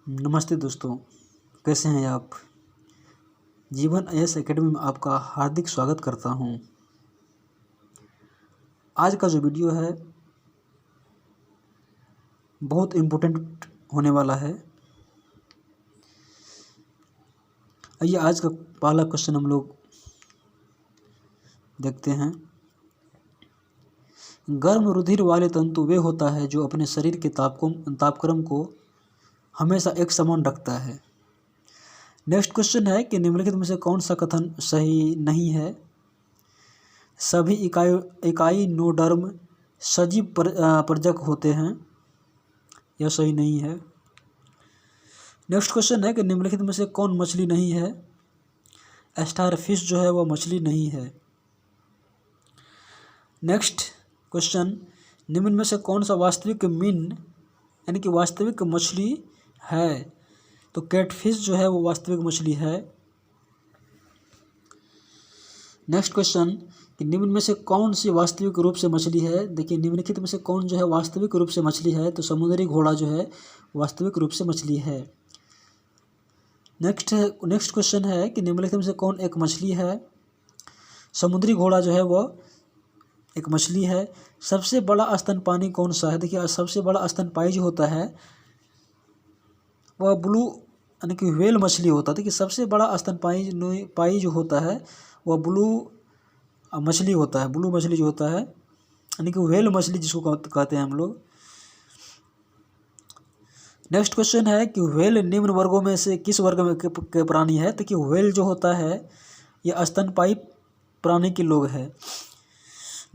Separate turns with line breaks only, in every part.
नमस्ते दोस्तों, कैसे हैं आप। जीवन IAS एकेडमी में आपका हार्दिक स्वागत करता हूं। आज का जो वीडियो है बहुत इम्पोर्टेंट होने वाला है। आइए आज का पहला क्वेश्चन हम लोग देखते हैं। गर्म रुधिर वाले तंतु वे होता है जो अपने शरीर के तापक्रम को हमेशा एक समान रखता है। नेक्स्ट क्वेश्चन है कि निम्नलिखित में से कौन सा कथन सही नहीं है। सभी इकाई नोडर्म सजीव प्रजक होते हैं, यह सही नहीं है। नेक्स्ट क्वेश्चन है कि निम्नलिखित में से कौन मछली नहीं है। स्टार फिश जो है वह मछली नहीं है। नेक्स्ट क्वेश्चन, निम्न में से कौन सा वास्तविक मीन यानी कि वास्तविक मछली है। तो कैटफिश जो है वो वास्तविक मछली है। नेक्स्ट क्वेश्चन कि निम्न में से कौन सी वास्तविक रूप से मछली है। देखिए निम्नलिखित में से कौन जो है वास्तविक रूप से मछली है। तो समुद्री घोड़ा जो है वास्तविक रूप से मछली है। नेक्स्ट क्वेश्चन है कि निम्नलिखित में से कौन एक मछली है। समुद्री घोड़ा जो है वह एक मछली है। सबसे बड़ा स्तनपानी कौन सा है। देखिए सबसे बड़ा स्तनपाई जो होता है वह ब्लू यानी कि व्हेल मछली होता है। देखिए सबसे बड़ा स्तनपाई जो होता है वह ब्लू मछली होता है। ब्लू मछली जो होता है यानी कि व्हेल मछली जिसको कहते हैं हम लोग। नेक्स्ट क्वेश्चन है कि व्हेल निम्न वर्गों में से किस वर्ग में के प्राणी है। तो कि व्हेल जो होता है यह स्तनपाई प्राणी के लोग है।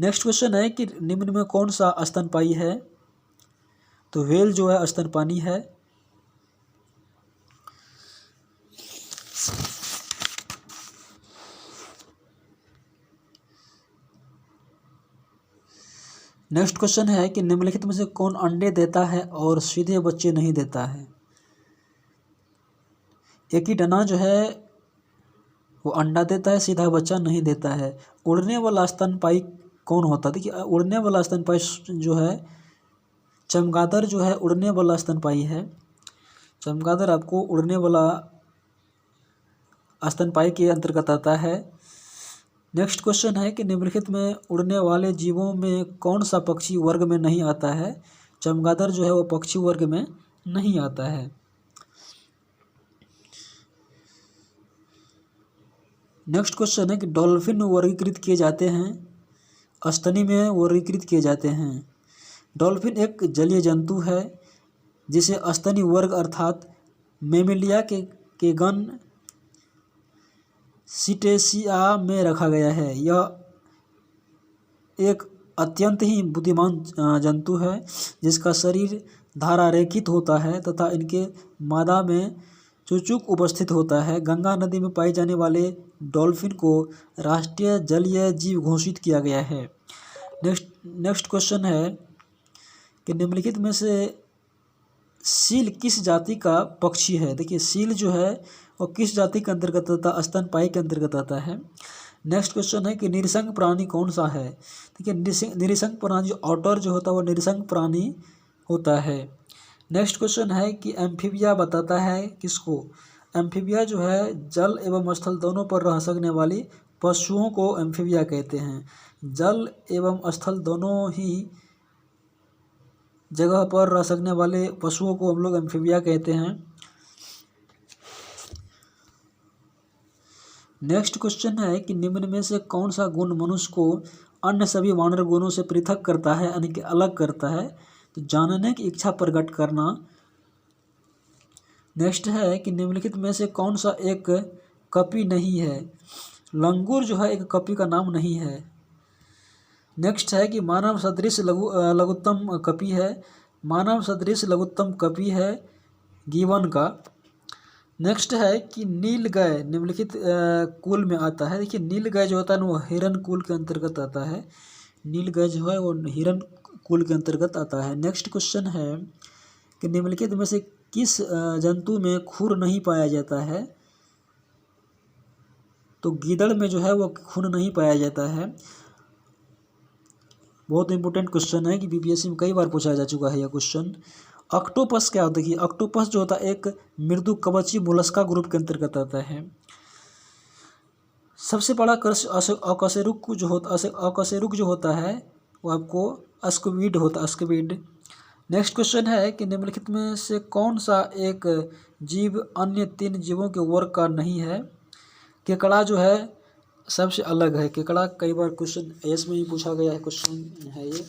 नेक्स्ट क्वेश्चन है कि निम्न में कौन सा स्तनपाई है। तो व्हेल जो है स्तनपानी है। नेक्स्ट क्वेश्चन है कि निम्नलिखित में से कौन अंडे देता है और सीधे बच्चे नहीं देता है। एकीडना जो है वो अंडा देता है, सीधा बच्चा नहीं देता है। उड़ने वाला स्तनपाई कौन होता है। देखिए उड़ने वाला स्तनपाई जो है चमगादड़ जो है उड़ने वाला स्तनपाई है। चमगादड़ आपको उड़ने वाला स्तनपाई के अंतर्गत आता है। नेक्स्ट क्वेश्चन है कि निम्नलिखित में उड़ने वाले जीवों में कौन सा पक्षी वर्ग में नहीं आता है। चमगादड़ जो है वो पक्षी वर्ग में नहीं आता है। नेक्स्ट क्वेश्चन है कि डॉल्फिन वर्गीकृत किए जाते हैं, स्तनी में वर्गीकृत किए जाते हैं। डॉल्फिन एक जलीय जंतु है जिसे स्तनी वर्ग अर्थात मेमेलिया के गण सिटेसिया में रखा गया है। यह एक अत्यंत ही बुद्धिमान जंतु है जिसका शरीर धारारेखित होता है तथा इनके मादा में चुचुक उपस्थित होता है। गंगा नदी में पाए जाने वाले डॉल्फिन को राष्ट्रीय जलीय जीव घोषित किया गया है। नेक्स्ट क्वेश्चन है कि निम्नलिखित में से सील किस जाति का पक्षी है। देखिए सील जो है वो किस जाति के अंतर्गत आता है। स्तनपाई के अंतर्गत आता है। नेक्स्ट क्वेश्चन है कि निरसंग प्राणी कौन सा है। देखिए निरसंग प्राणी जो ऑटर जो होता है वो निरसंग प्राणी होता है। नेक्स्ट क्वेश्चन है कि एम्फीबिया बताता है किसको। एम्फीबिया जो है जल एवं स्थल दोनों पर रह सकने वाली पशुओं को एम्फीबिया कहते हैं। जल एवं स्थल दोनों ही जगह पर रह सकने वाले पशुओं को हम लोग एम्फीबिया कहते हैं। नेक्स्ट क्वेश्चन है कि निम्न में से कौन सा गुण मनुष्य को अन्य सभी वानर गुणों से पृथक करता है यानी कि अलग करता है। तो जानने की इच्छा प्रकट करना। नेक्स्ट है कि निम्नलिखित में से कौन सा एक कपि नहीं है। लंगूर जो है एक कपि का नाम नहीं है। नेक्स्ट है कि मानव सदृश लघुत्तम कपि है। मानव सदृश लघुत्तम कपि है गिवन का। नेक्स्ट है कि नीलगाय निम्नलिखित कुल में आता है। देखिए नीलगाय जो होता है ना वो हिरन कुल के अंतर्गत आता है। नीलगाय जो है वो हिरन कुल के अंतर्गत आता है। नेक्स्ट क्वेश्चन है कि निम्नलिखित में से किस जंतु में खुर नहीं पाया जाता है। तो गीदड़ में जो है वो खून नहीं पाया जाता है। बहुत इंपॉर्टेंट क्वेश्चन है कि बीपीएससी में कई बार पूछा जा चुका है यह क्वेश्चन। ऑक्टोपस क्या होता है? देखिए ऑक्टोपस जो होता है एक मृदु कवची मोलस्का ग्रुप के अंतर्गत आता है। सबसे बड़ा अकशेरुक जो होता है वो आपको स्क्विड होता है, स्क्विड। नेक्स्ट क्वेश्चन है कि निम्नलिखित में से कौन सा एक जीव अन्य 3 जीवों के वर्ग का नहीं है? केकड़ा जो है सबसे अलग है। केकड़ा कई बार क्वेश्चन एस में ही पूछा गया है, क्वेश्चन है ये।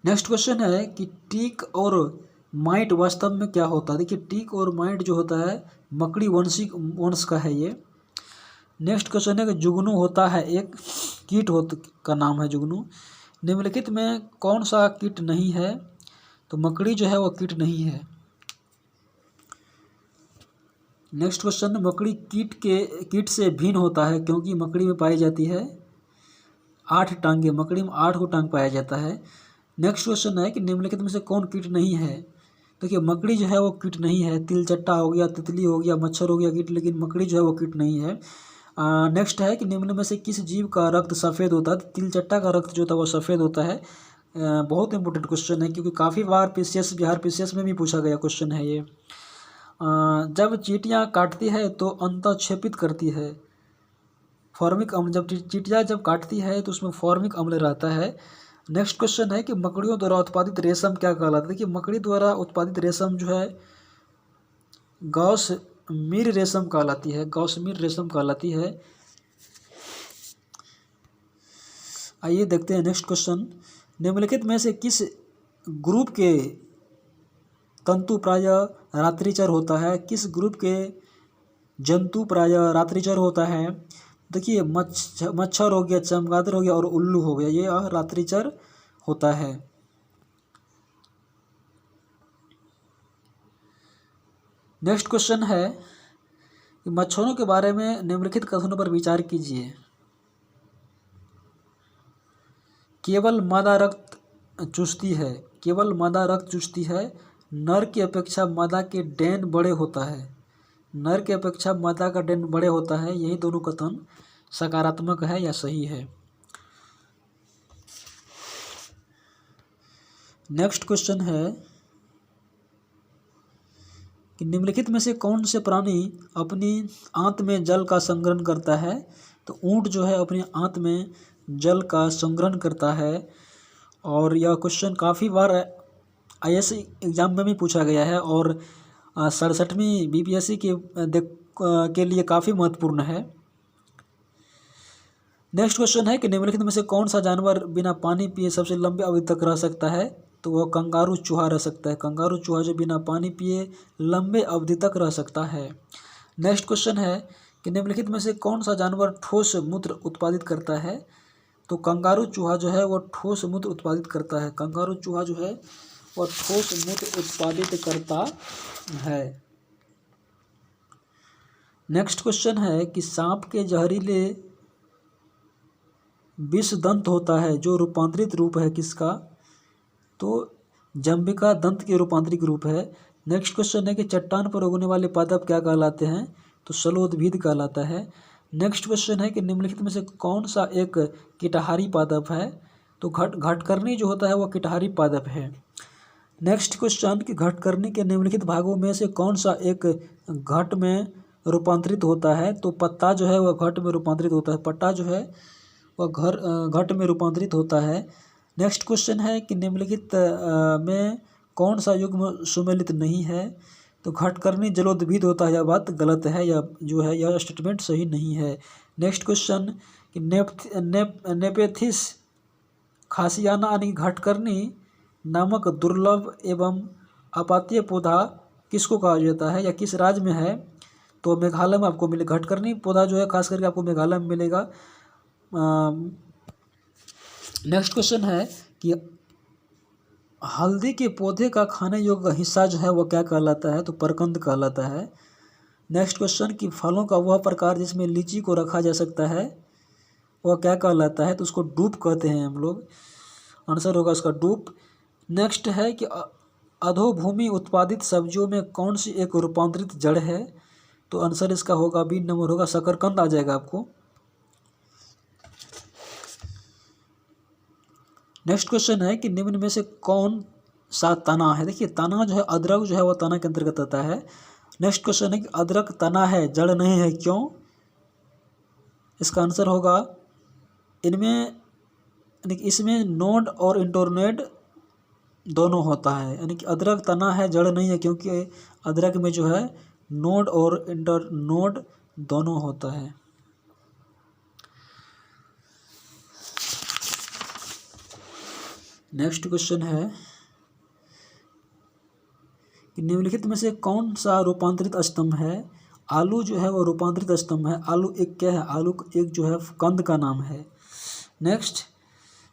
नेक्स्ट क्वेश्चन है कि टीक और माइट वास्तव में क्या होता है? देखिए टीक और माइट जो होता है मकड़ी वंश का है ये। नेक्स्ट क्वेश्चन है कि जुगनू होता है एक कीट का नाम है जुगनू। निम्नलिखित में कौन सा कीट नहीं है? तो मकड़ी जो है वो कीट नहीं है। नेक्स्ट क्वेश्चन, मकड़ी कीट से भिन्न होता है क्योंकि मकड़ी में पाई जाती है 8 टांगे, मकड़ी में 8 को टांग पाया जाता है। नेक्स्ट क्वेश्चन है कि निम्नलिखित में से कौन कीट नहीं है? देखिए मकड़ी जो है वो कीट नहीं है। तिलचट्टा हो गया, तितली हो गया, मच्छर हो गया कीट, लेकिन मकड़ी जो है वो कीट नहीं है। नेक्स्ट है कि निम्न में से किस जीव का रक्त सफ़ेद होता है? तिलचट्टा का रक्त जो होता है वो सफ़ेद होता है। बहुत इंपॉर्टेंट क्वेश्चन है क्योंकि काफ़ी बार बिहार पीसीएस में भी पूछा गया क्वेश्चन है ये। जब चींटियाँ काटती है तो अंतःक्षेपित करती है फॉर्मिक अम्ल। जब चींटियाँ काटती है तो उसमें फॉर्मिक अम्ल रहता है। नेक्स्ट क्वेश्चन है कि मकड़ियों द्वारा उत्पादित रेशम क्या कहलाता है? देखिए मकड़ी द्वारा उत्पादित रेशम जो है गॉसमीर रेशम कहलाती है, गॉसमीर रेशम कहलाती है। आइए देखते हैं नेक्स्ट क्वेश्चन, निम्नलिखित में से किस ग्रुप के तंतु प्रायः रात्रिचर होता है? किस ग्रुप के जंतु प्रायः रात्रिचर होता है? देखिए मच्छर हो गया, चमगादड़ हो गया और उल्लू हो गया, ये रात्रिचर होता है। नेक्स्ट क्वेश्चन है कि मच्छरों के बारे में निम्नलिखित कथनों पर विचार कीजिए। केवल मादा रक्त चूसती है, केवल मादा रक्त चूसती है। नर की अपेक्षा मादा के डेन बड़े होता है, नर की अपेक्षा मादा का डेन बड़े होता है। यही दोनों कथन सकारात्मक है या सही है। नेक्स्ट क्वेश्चन है कि निम्नलिखित में से कौन से प्राणी अपनी आंत में जल का संग्रहण करता है? तो ऊंट जो है अपनी आंत में जल का संग्रहण करता है। और यह क्वेश्चन काफ़ी बार आईएएस एग्जाम में भी पूछा गया है और 67वीं बीपीएससी के लिए काफ़ी महत्वपूर्ण है। नेक्स्ट क्वेश्चन है कि निम्नलिखित में से कौन सा जानवर बिना पानी पिए सबसे लंबे अवधि तक रह सकता है? तो वह कंगारू चूहा रह सकता है। कंगारू चूहा जो बिना पानी पिए लंबे अवधि तक रह सकता है। नेक्स्ट क्वेश्चन है कि निम्नलिखित में से कौन सा जानवर ठोस मूत्र उत्पादित करता है? तो कंगारू चूहा जो है वो ठोस मूत्र उत्पादित करता है। कंगारू चूहा जो है वह ठोस मूत्र उत्पादित करता है। नेक्स्ट क्वेश्चन है कि सांप के जहरीले विष दंत होता है जो रूपांतरित रूप है किसका? तो जंबिका दंत के रूपांतरित रूप है। नेक्स्ट क्वेश्चन है कि चट्टान पर उगने वाले पादप क्या कहलाते हैं? तो सलोदभिद कहलाता है। नेक्स्ट क्वेश्चन है कि निम्नलिखित में से कौन सा एक कीटहारी पादप है? तो घटकरनी जो होता है वह कीटहारी पादप है। नेक्स्ट क्वेश्चन कि घटकरनी के निम्नलिखित भागों में से कौन सा एक घट में रूपांतरित होता है? तो पत्ता जो है वह घट में रूपांतरित होता है, पट्टा जो है वह घट में रूपांतरित होता है। नेक्स्ट क्वेश्चन है कि निम्नलिखित में कौन सा युग्म सुमेलित नहीं है? तो घटकरनी जलोदभिद होता है, यह बात गलत है, यह स्टेटमेंट सही नहीं है। नेक्स्ट क्वेश्चन कि नेपेथिस खासियाना यानी घटकरनी नामक दुर्लभ एवं अपातीय पौधा किसको कहा जाता है या किस राज्य में है? तो मेघालय में आपको मिलेगा। घटकरनी पौधा जो है खास करके आपको मेघालय में मिलेगा। नेक्स्ट क्वेश्चन है कि हल्दी के पौधे का खाने योग्य हिस्सा जो है वह क्या कहलाता है? तो परकंद कहलाता है। नेक्स्ट क्वेश्चन कि फलों का वह प्रकार जिसमें लीची को रखा जा सकता है वह क्या कहलाता है? तो उसको डूप कहते हैं हम लोग। आंसर होगा इसका डूप। नेक्स्ट है कि अधोभूमि उत्पादित सब्जियों में कौन सी एक रूपांतरित जड़ है? तो आंसर इसका होगा बी नंबर होगा शकरकंद आ जाएगा आपको। नेक्स्ट क्वेश्चन है कि निम्न में से कौन सा तना है। देखिए तना जो है, अदरक जो है वो तना के अंतर्गत आता है। नेक्स्ट क्वेश्चन है कि अदरक तना है जड़ नहीं है, क्यों? इसका आंसर होगा इनमें इसमें नोड और इंटरनोड दोनों होता है, यानी कि अदरक तना है जड़ नहीं है क्योंकि अदरक में जो है नोड और इंटरनोड दोनों होता है। नेक्स्ट क्वेश्चन है कि निम्नलिखित में से कौन सा रूपांतरित स्तंभ है। आलू जो है वो रूपांतरित स्तंभ है। आलू एक क्या है? आलू एक जो है कंद का नाम है। नेक्स्ट,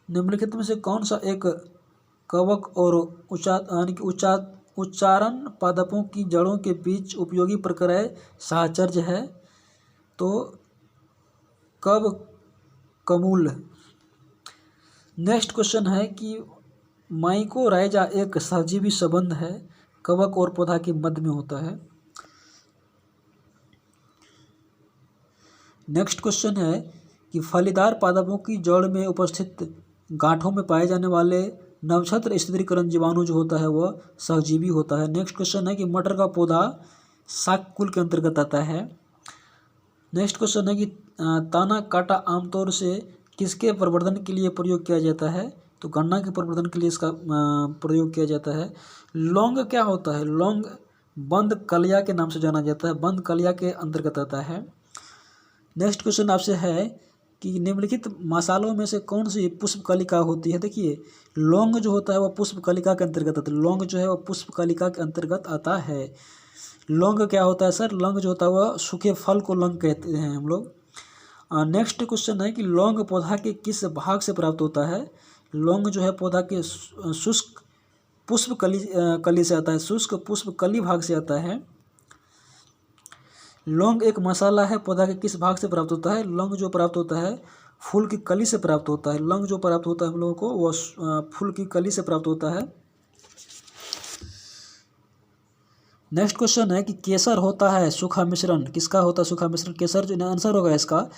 निम्नलिखित में से कौन सा एक कवक और उच्चारण पादपों की जड़ों के बीच उपयोगी प्रक्रिया साहचर्य है? तो कमूल। नेक्स्ट क्वेश्चन है कि माइकोराइजा एक सहजीवी संबंध है, कवक और पौधा के मध्य में होता है। नेक्स्ट क्वेश्चन है कि फलीदार पादपों की जड़ में उपस्थित गांठों में पाए जाने वाले नवछत्र स्थिरीकरण जीवाणु जो होता है वह सहजीवी होता है। नेक्स्ट क्वेश्चन है कि मटर का पौधा शाक कुल के अंतर्गत आता है। नेक्स्ट क्वेश्चन है कि ताना काटा आमतौर से किसके प्रवर्धन के लिए प्रयोग किया जाता है? तो गन्ना के प्रवर्धन के लिए इसका प्रयोग किया जाता है। लौंग क्या होता है? लौंग बंद कलिया के नाम से जाना जाता है, बंद कलिया के अंतर्गत आता है। नेक्स्ट क्वेश्चन आपसे है कि निम्नलिखित मसालों में से कौन सी पुष्पकलिका होती है। देखिए लौंग जो होता है वह पुष्पकलिका के अंतर्गत आता है। लौंग जो है वह पुष्पकलिका के अंतर्गत आता है। लौंग क्या होता है सर? लौंग जो होता है वह सूखे फल को लौंग कहते हैं हम लोग। नेक्स्ट क्वेश्चन है कि लौंग पौधा के किस भाग से प्राप्त होता है? लौंग जो है पौधा के शुष्क पुष्प कली से आता है, शुष्क पुष्प कली भाग से आता है। लौंग एक मसाला है, पौधा के किस भाग से प्राप्त होता है? लौंग जो प्राप्त होता है फूल की कली से प्राप्त होता है। लौंग जो प्राप्त होता है हम लोगों को वह फूल की कली से प्राप्त होता है। नेक्स्ट क्वेश्चन है कि केसर होता है सूखा मिश्रण, किसका होता है सूखा मिश्रण? केसर जो आंसर होगा इसका,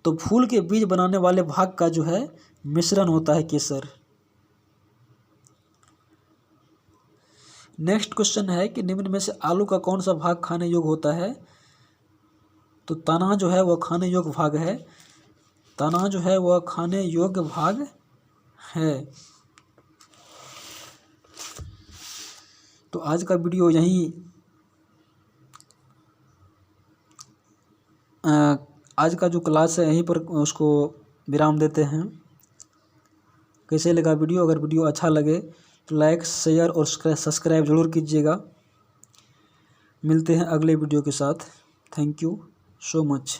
तो फूल के बीज बनाने वाले भाग का जो है मिश्रण होता है केसर। नेक्स्ट क्वेश्चन है कि निम्न में से आलू का कौन सा भाग खाने योग्य होता है? तो तना जो है वह खाने योग्य भाग है। तना जो है वह खाने योग्य भाग है। तो आज का वीडियो यहीं आज का जो क्लास है यहीं पर उसको विराम देते हैं। कैसे लगा वीडियो? अगर वीडियो अच्छा लगे तो लाइक शेयर और सब्सक्राइब जरूर कीजिएगा। मिलते हैं अगले वीडियो के साथ। Thank you so much.